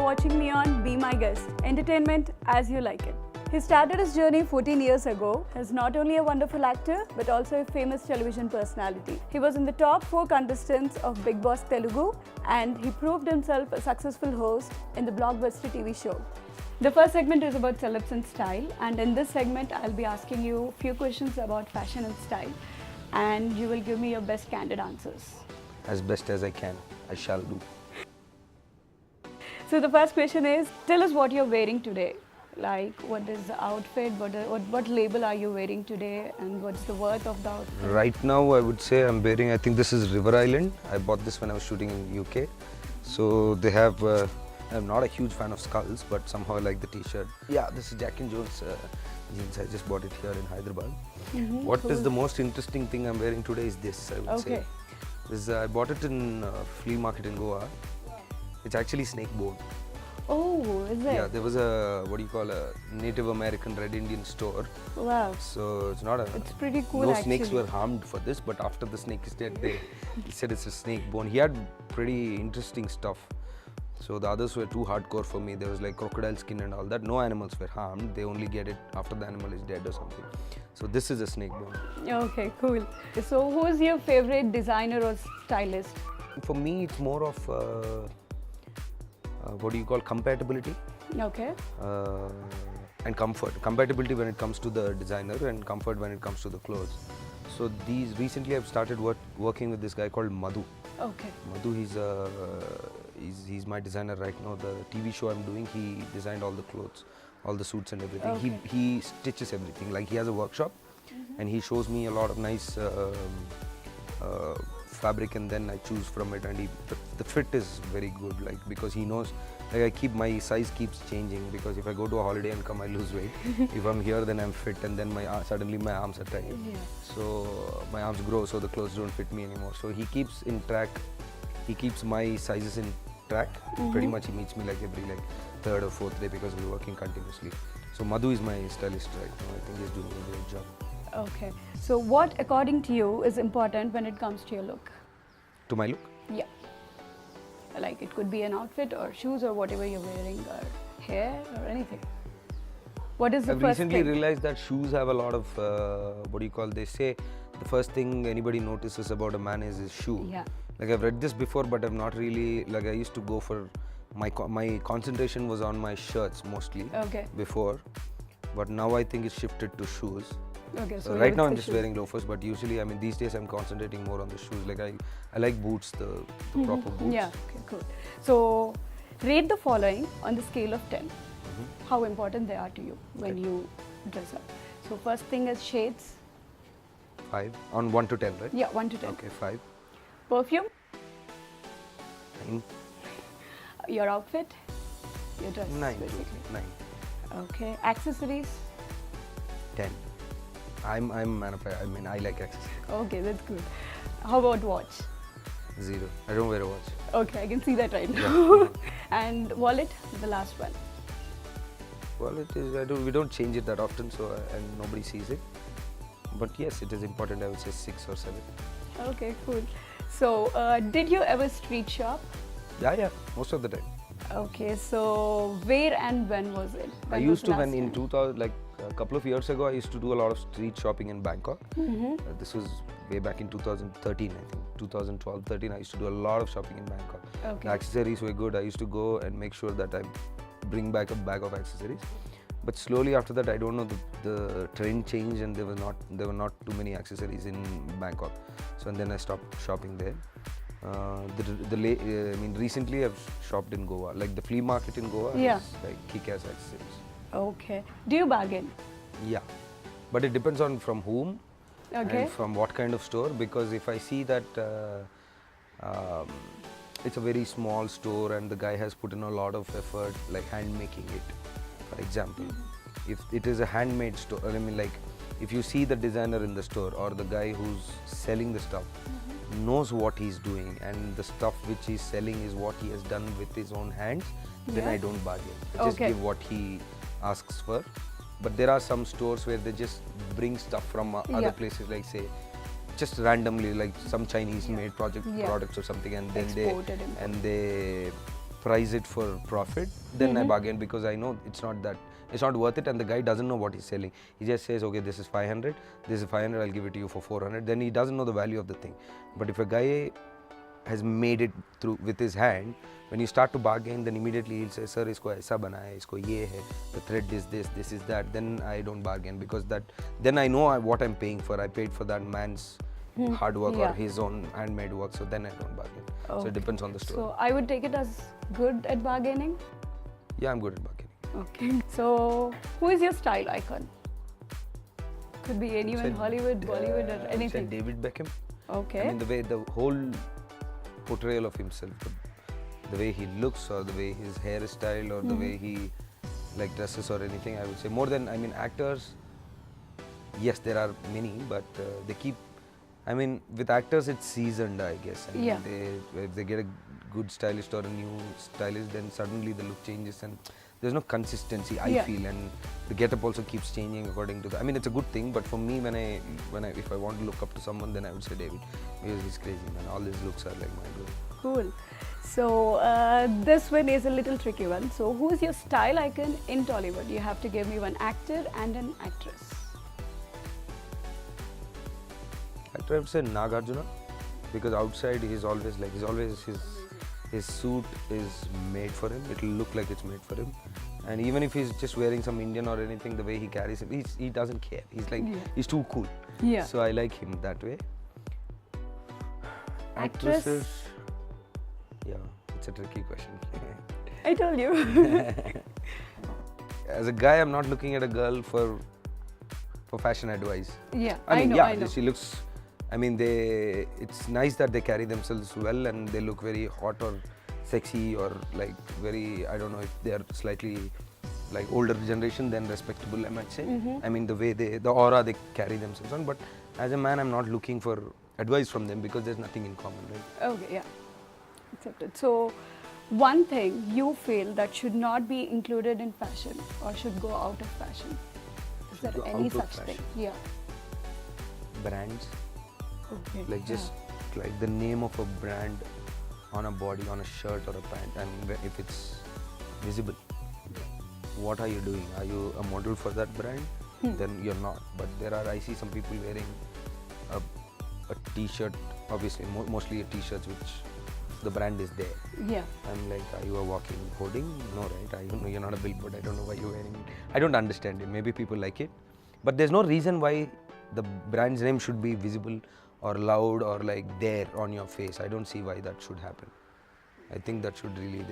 watching me on Be My Guest, entertainment as you like it. He started his journey 14 years ago as not only a wonderful actor but also a famous television personality. He was in the top 4 contestants of Bigg Boss Telugu and he proved himself a successful host in the blockbuster TV show. The first segment is about celebs and style, and in this segment I'll be asking you a few questions about fashion and style and you will give me your best candid answers. As best as I can, I shall do. So the first question is, tell us what you're wearing today. Like, what is the outfit, what label are you wearing today and what's the worth of the outfit? Right now I would say I'm wearing, I think this is River Island. I bought this when I was shooting in UK. So they have, I'm not a huge fan of skulls, but somehow I like the t-shirt. Yeah, this is Jack and Jones jeans. I just bought it here in Hyderabad. What is the most interesting thing I'm wearing today is this, I would say. This, I bought it in flea market in Goa. It's actually snake bone. Oh, is it? Yeah, there was a, what do you call, a Native American Red Indian store. Wow. So it's not a... It's pretty cool No actually. snakes were harmed for this, but after the snake is dead, he said it's a snake bone. He had pretty interesting stuff. So the others were too hardcore for me. There was like crocodile skin and all that. No animals were harmed. They only get it after the animal is dead or something. So this is a snake bone. Okay, cool. So who's your favorite designer or stylist? For me, it's more of... what do you call compatibility? Okay. And comfort. Compatibility when it comes to the designer and comfort when it comes to the clothes. So recently I've started working with this guy called Madhu. Okay. Madhu, he's my designer right now. The TV show I'm doing, he designed all the clothes, all the suits and everything. Okay. He stitches everything. Like he has a workshop and he shows me a lot of nice fabric and then I choose from it, and the fit is very good, like because he knows, like my size keeps changing because if I go to a holiday and come I lose weight. If I'm here then I'm fit and then suddenly my arms are tight. Yeah. So my arms grow so the clothes don't fit me anymore. So he keeps in track, he keeps my sizes in track. Pretty much he meets me like every third or fourth day because we're working continuously. So Madhu is my stylist right now. I think he's doing a great job. Okay. So what according to you is important when it comes to your look? To my look? Yeah. Like it could be an outfit or shoes or whatever you're wearing or hair or anything. What is the I've first recently thing? realized that shoes have a lot of, what do you call, they say the first thing anybody notices about a man is his shoe. Yeah. Like I've read this before but I've not really, like I used to go for, my concentration was on my shirts mostly before. But now I think it's shifted to shoes. Okay, so right now I'm just wearing loafers, but usually, I mean, these days I'm concentrating more on the shoes. Like I like boots, the proper boots. Yeah, okay, cool. So, rate the following on the scale of 10. How important they are to you when you dress up. So, first thing is shades. 5 on 1 to 10, right? Yeah, 1 to 10. Okay, 5. Perfume. 9. Your outfit. Your dress. 9. Basically. 9. Okay. Accessories. 10. I'm a man of, I mean, I like accessories. Okay, that's good. How about watch? 0. I don't wear a watch. Okay, I can see that right now. Yeah. And wallet, the last one. Well, it is. We don't change it that often, so and nobody sees it. But yes, it is important. I would say 6 or 7. Okay, cool. So, did you ever street shop? Yeah, most of the time. Okay, so where and when was it? I used to when in 2000, like a couple of years ago, I used to do a lot of street shopping in Bangkok. This was way back in 2013, I think. 2012, 13, I used to do a lot of shopping in Bangkok. Okay. The accessories were good. I used to go and make sure that I bring back a bag of accessories. But slowly after that, I don't know, the trend changed and there were not too many accessories in Bangkok. So and then I stopped shopping there. I mean, recently I've shopped in Goa. Like the flea market in Goa has like kick-ass accessories. Okay. Do you bargain? Yeah, but it depends on from whom and from what kind of store. Because if I see that it's a very small store and the guy has put in a lot of effort, like hand making it, for example. If it is a handmade store, I mean, like if you see the designer in the store or the guy who's selling the stuff knows what he's doing and the stuff which he's selling is what he has done with his own hands, then I don't bargain. I just give what he asks for. But there are some stores where they just bring stuff from other places, like say just randomly, like some Chinese made products or something, and then they price it for profit, then I bargain, because I know it's not worth it, and the guy doesn't know what he's selling. He just says, okay, this is 500, this is 500, I'll give it to you for 400. Then he doesn't know the value of the thing. But if a guy has made it through with his hand, when you start to bargain, then immediately he'll say, sir, isko aisa bana hai, isko ye hai, the thread is this is that. Then I don't bargain, because then I know what I'm paying for. I paid for that man's hard work or his own handmade work, so then I don't bargain. Okay. So it depends on the store. So I would take it as good at bargaining. Yeah, I'm good at bargaining. Okay. So who is your style icon? Could be anyone, Hollywood, Bollywood, or anything. David Beckham. Okay. I mean, the whole portrayal of himself, the way he looks, or the way his hair is styled, or the way he dresses or anything, I would say. More than, actors, yes, there are many, but they keep, with actors it's seasoned, I guess. If they get a good stylist or a new stylist, then suddenly the look changes and there's no consistency, I feel, and the get-up also keeps changing according to the, it's a good thing, but for me, if I want to look up to someone, then I would say David, because he's crazy, man. All his looks are like mind-blowing. Cool. So this one is a little tricky one. So who is your style icon in Tollywood? You have to give me one actor and an actress. Actor, I would say Nagarjuna, because outside his suit is made for him. It'll look like it's made for him, and even if he's just wearing some Indian or anything, the way he carries it, he doesn't care. He's too cool. Yeah. So I like him that way. Actress? Yeah, it's a tricky question. I told you. As a guy, I'm not looking at a girl for fashion advice. Yeah, I know. She looks. It's nice that they carry themselves well and they look very hot or sexy or very, I don't know if they are slightly older generation, then respectable, I might say. The way the aura they carry themselves on. But as a man, I'm not looking for advice from them because there's nothing in common, right? Okay, yeah. Accepted. So, one thing you feel that should not be included in fashion or should go out of fashion? Is there any such thing? Yeah. Brands. Okay. Like the name of a brand on a body, on a shirt or a pant, and if it's visible. What are you doing? Are you a model for that brand? Then you're not. But I see some people wearing a t-shirt, obviously mostly a t-shirts which the brand is there. Yeah. I'm like, are you a walking hoarding? No, right? You're not a billboard. I don't know why you're wearing it. I don't understand it. Maybe people like it, but there's no reason why the brand's name should be visible or loud or there on your face. I don't see why that should happen. I think that should really,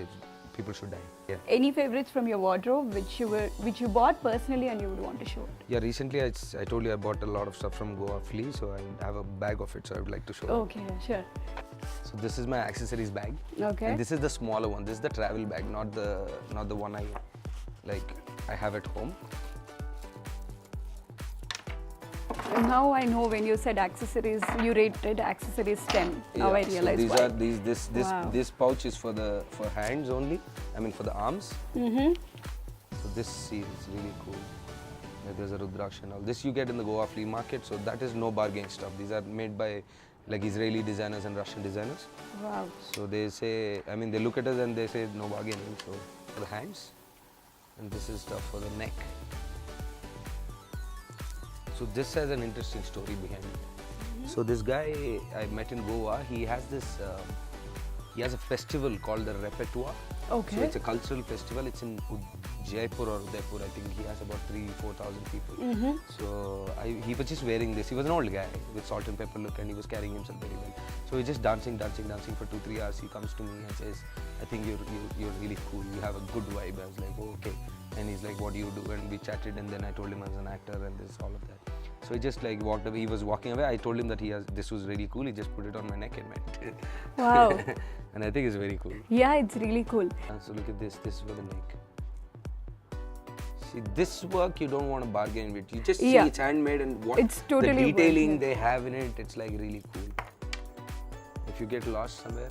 people should die. Yeah. Any favorites from your wardrobe which you bought personally and you would want to show it? Yeah, recently I told you I bought a lot of stuff from Goa Flea, so I have a bag of it, so I would like to show it. Okay, sure. So this is my accessories bag. Okay. And this is the smaller one. This is the travel bag, not the one I have at home. And now I know when you said accessories, you rated accessories 10. Now I realize so why. This pouch is for hands only. For the arms. So this is really cool. There's a Rudraksha and all. This you get in the Goa flea market. So that is no bargain stuff. These are made by Israeli designers and Russian designers. Wow. So they say, they look at us and they say no bargaining. So for the hands, and this is stuff for the neck. So this has an interesting story behind it. So this guy I met in Goa, he has a festival called the Repertoire. Okay. So it's a cultural festival. It's in Jaipur or Udaipur. I think he has about 3,000-4,000 people. So he was just wearing this. He was an old guy with salt and pepper look, and he was carrying himself very well. So he's just dancing for 2-3 hours. He comes to me and says, I think you're really cool. You have a good vibe. I was like, oh, okay. And he's like, what do you do? And we chatted, and then I told him I was an actor and this, all of that. So he just walked away. He was walking away. I told him that this was really cool. He just put it on my neck and went. Wow. And I think it's very cool. Yeah, it's really cool. So look at this. This is for the neck. See, this work you don't want to bargain with. You just see it's handmade and it's totally the detailing they have in it. It's really cool. If you get lost somewhere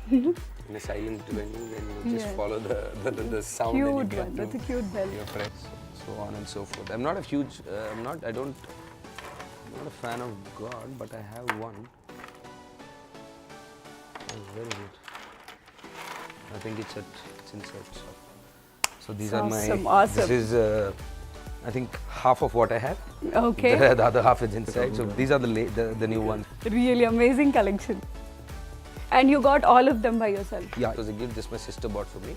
in a silent venue, then you just follow the sound. Cute and you one. get That's a cute bell. your friends, so on and so forth. I'm not a huge. I'm not a fan of God, but I have one. It's very good. I think it's inside. So these It's are awesome, my. awesome. This is I think half of what I have. Okay. The other half is inside. So these are the new ones. Really amazing collection. And you got all of them by yourself? Yeah, it was a gift this my sister bought for me.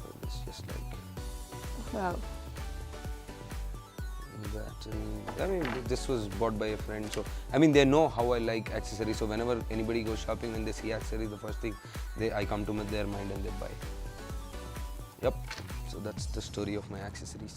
So it's just like Wow. that. And I mean, this was bought by a friend. So I mean, they know how I like accessories. So whenever anybody goes shopping and they see accessories, the first thing I come to their mind and they buy. Yep. So that's the story of my accessories.